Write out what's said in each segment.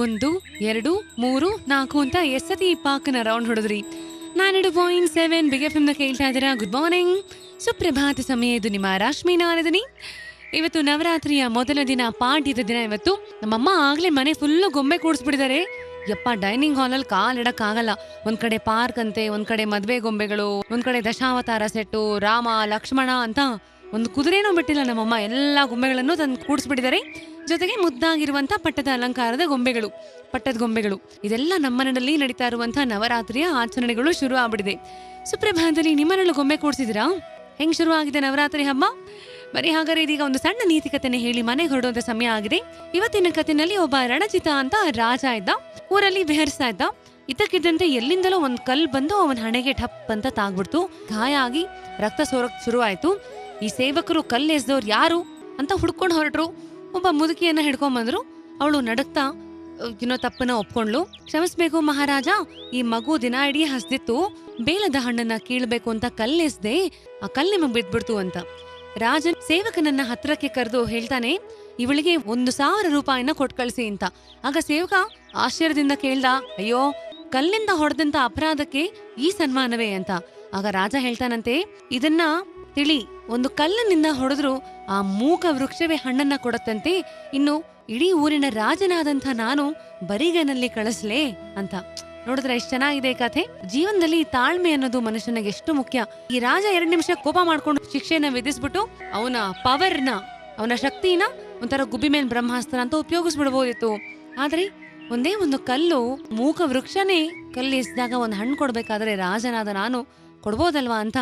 1 2 3 4 ಅಂತ ಎಸ್ಸತಿ ಪಾಕನ round ಹೊಡೆದ್ರಿ. 92.7 big F ನ ಕೇಳ್ತಾ ಇದ್ದೀರಾ. ಗುಡ್ ಮಾರ್ನಿಂಗ್, ಸುಪ್ರಭಾತ ಸಮಯ. ಇದು ನಿಮ್ಮ ರಾಶ್ಮಿ ನಾನಿದ್ದೀನಿ. ಇವತ್ತು ನವರಾತ್ರಿಯ ಮೊದಲ ದಿನ, ಪಾಡ್ಯದ ದಿನ. ಇವತ್ತು ನಮ್ಮಮ್ಮ ಆಗ್ಲೇ ಮನೆ ಫುಲ್ಲು ಗೊಂಬೆ ಕೂಡಿಸ್ಬಿಟ್ಟಿದ್ದಾರೆ. ಯಪ್ಪ, ಡೈನಿಂಗ್ ಹಾಲಲ್ಲಿ ಕಾಲಿಡಕ್ಕಾಗಲ್ಲ. ಒಂದ್ ಕಡೆ ಪಾರ್ಕ್ ಅಂತೆ, ಒಂದ್ ಕಡೆ ಮದ್ವೆ ಗೊಂಬೆಗಳು, ಒಂದ್ ಕಡೆ ದಶಾವತಾರ ಸೆಟ್ಟು, ರಾಮ ಲಕ್ಷ್ಮಣ ಅಂತ ಒಂದು ಕುದುರೆನೂ ಬಿಟ್ಟಿಲ್ಲ ನಮ್ಮಮ್ಮ. ಎಲ್ಲಾ ಗೊಂಬೆಗಳನ್ನು ತಂದು ಕೂಡಿಸ್ಬಿಟ್ಟಿದ್ದಾರೆ. ಜೊತೆಗೆ ಮುದ್ದಾಗಿರುವಂತ ಪಟ್ಟದ ಅಲಂಕಾರದ ಗೊಂಬೆಗಳು, ಪಟ್ಟದ ಗೊಂಬೆಗಳು. ಇದೆಲ್ಲ ನಮ್ಮನೆಯಲ್ಲಿ ನಡೀತಾ ಇರುವಂತಹ ನವರಾತ್ರಿಯ ಆಚರಣೆಗಳು ಶುರು ಆಗ್ಬಿಟ್ಟಿದೆ. ಸುಪ್ರಭಾತದಲ್ಲಿ ನಿಮ್ಮನೆಲ್ಲೂ ಗೊಂಬೆ ಕೂಡಿಸಿದಿರಾ? ಹೆಂಗ್ ಶುರು ಆಗಿದೆ ನವರಾತ್ರಿ ಹಬ್ಬ? ಬರೀ ಹಾಗಾದ್ರೆ ಇದೀಗ ಒಂದು ಸಣ್ಣ ನೀತಿ ಕಥೆನೆ ಹೇಳಿ ಮನೆಗೆ ಹೊರಡುವಂತ ಸಮಯ ಆಗಿದೆ. ಇವತ್ತಿನ ಕಥೆನಲ್ಲಿ ಒಬ್ಬ ರಣಜಿತ ಅಂತ ರಾಜ ಇದ್ದ. ಊರಲ್ಲಿ ವಿಹರಿಸ್ತಾ ಇದ್ದ. ಇದ್ದಕ್ಕಿದ್ದಂತೆ ಎಲ್ಲಿಂದಲೋ ಒಂದ್ ಕಲ್ ಬಂದು ಅವನ ಹಣೆಗೆ ಠಪ್ ಅಂತ ತಾಗ್ಬಿಡ್ತು. ಗಾಯ ಆಗಿ ರಕ್ತ ಸೋರಕ್ ಶುರು ಆಯ್ತು. ಈ ಸೇವಕರು ಕಲ್ಲೆಸ್ದವ್ರು ಯಾರು ಅಂತ ಹುಡ್ಕೊಂಡು ಹೊರಟ್ರು. ಒಬ್ಬ ಮುದುಕಿಯನ್ನ ಹಿಡ್ಕೊಂಡ್ ಬಂದ್ರು. ಅವಳು ನಡಕ್ತಾ ತಪ್ಪನ ಒಪ್ಕೊಂಡ್ಲು. ಕ್ಷಮಿಸ್ಬೇಕು ಮಹಾರಾಜ, ಈ ಮಗು ದಿನ ಇಡೀ ಹಸ್ದಿತ್ತು, ಬೇಲದ ಹಣ್ಣನ್ನ ಕೀಳ್ಬೇಕು ಅಂತ ಕಲ್ಲೆಸ್ದೆ, ಆ ಕಲ್ ನಿಮಗ್ ಬಿದ್ಬಿಡ್ತು ಅಂತ. ರಾಜನ್ ಸೇವಕನನ್ನ ಹತ್ರಕ್ಕೆ ಕರೆದು ಹೇಳ್ತಾನೆ, ಇವಳಿಗೆ 1,000 ರೂಪಾಯಿನ ಕೊಟ್ ಕಳ್ಸಿ ಅಂತ. ಆಗ ಸೇವಕ ಆಶ್ಚರ್ಯದಿಂದ ಕೇಳ್ದ, ಅಯ್ಯೋ, ಕಲ್ಲಿಂದ ಹೊಡೆದಂತ ಅಪರಾಧಕ್ಕೆ ಈ ಸನ್ಮಾನವೇ ಅಂತ. ಆಗ ರಾಜ ಹೇಳ್ತಾನಂತೆ, ಇದನ್ನ ತಿಳಿ, ಒಂದು ಕಲ್ಲಿನಿಂದ ಹೊಡೆದ್ರು ಆ ಮೂಕ ವೃಕ್ಷವೇ ಹಣ್ಣನ್ನ ಕೊಡತ್ತಂತೆ. ಇನ್ನು ಇಡೀ ಊರಿನ ರಾಜನಾದಂಥ ನಾನು ಬರಿಗನಲ್ಲಿ ಕಳಿಸ್ಲೇ ಅಂತ. ನೋಡಿದ್ರೆ ಎಷ್ಟು ಚೆನ್ನಾಗಿದೆ ಕಥೆ. ಜೀವನದಲ್ಲಿ ತಾಳ್ಮೆ ಅನ್ನೋದು ಮನುಷ್ಯನಿಗೆ ಎಷ್ಟು ಮುಖ್ಯ. ಈ ರಾಜ 2 ನಿಮಿಷ ಕೋಪ ಮಾಡ್ಕೊಂಡು ಶಿಕ್ಷೆನ ವಿಧಿಸ್ಬಿಟ್ಟು ಅವನ ಪವರ್ನ, ಅವನ ಶಕ್ತಿನ ಒಂಥರ ಗುಬ್ಬಿ ಮೇಲ್ ಬ್ರಹ್ಮಾಸ್ತ್ರ ಅಂತ ಉಪಯೋಗಿಸ್ಬಿಡ್ಬೋದಿತ್ತು. ಆದ್ರೆ ಒಂದೇ ಒಂದು ಕಲ್ಲು, ಮೂಕ ವೃಕ್ಷನೇ ಕಲ್ಲು ಎಸ್ದಾಗ ಒಂದು ಹಣ್ಣು ಕೊಡ್ಬೇಕಾದ್ರೆ ರಾಜನಾದ ನಾನು ಕೊಡ್ಬೋದಲ್ವಾ ಅಂತ.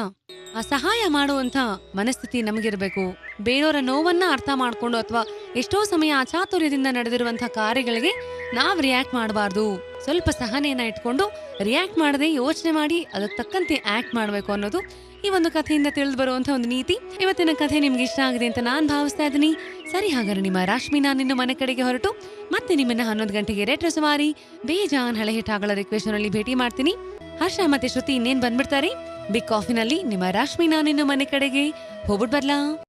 ಆ ಸಹಾಯ ಮಾಡುವಂತ ಮನಸ್ಥಿತಿ ನಮಗಿರ್ಬೇಕು. ಬೇರೆಯವರ ನೋವನ್ನ ಅರ್ಥ ಮಾಡ್ಕೊಂಡು ಅಥವಾ ಎಷ್ಟೋ ಸಮಯ ಅಚಾತುರ್ಯದಿಂದ ನಡೆದಿರುವಂತಹ ಕಾರ್ಯಗಳಿಗೆ ನಾವ್ ರಿಯಾಕ್ಟ್ ಮಾಡಬಾರ್ದು. ಸ್ವಲ್ಪ ಸಹನೆಯನ್ನ ಇಟ್ಕೊಂಡು ರಿಯಾಕ್ಟ್ ಮಾಡದೆ ಯೋಚನೆ ಮಾಡಿ ಅದಕ್ಕೆ ತಕ್ಕಂತೆ ಆಕ್ಟ್ ಮಾಡ್ಬೇಕು ಅನ್ನೋದು ಈ ಒಂದು ಕಥೆಯಿಂದ ತಿಳಿದು ಬರುವಂತ ಒಂದು ನೀತಿ. ಇವತ್ತಿನ ಕಥೆ ನಿಮ್ಗೆ ಇಷ್ಟ ಆಗಿದೆ ಅಂತ ನಾನ್ ಭಾವಿಸ್ತಾ ಇದ್ದೀನಿ. ಸರಿ, ಹಾಗಾದ್ರೆ ನಿಮ್ಮ ರಾಶ್ಮಿ ನಾನಿನ್ನು ಮನೆ ಕಡೆಗೆ ಹೊರಟು ಮತ್ತೆ ನಿಮ್ಮನ್ನ 11 ಗಂಟೆಗೆ ರೇಟ್ರೋ ಸವಾರಿ ಬೇಜಾನ್ ಹಳೆ ಹಿಟ್ಟಾಗಳ ರಿಕ್ವೆಷನ್ ಅಲ್ಲಿ ಭೇಟಿ ಮಾಡ್ತೀನಿ. ಹರ್ಷ ಮತ್ತೆ ಶ್ರುತಿ ಇನ್ನೇನ್ ಬಂದ್ಬಿಡ್ತಾರೆ. ಬಿಗ್ ಕಾಫಿನಲ್ಲಿ ನಿಮ್ಮ ರಾಶ್ಮಿ ನಾನಿನ್ನು ಮನೆ ಕಡೆಗೆ ಹೋಗ್ಬಿಟ್ ಬರ್ಲಾ.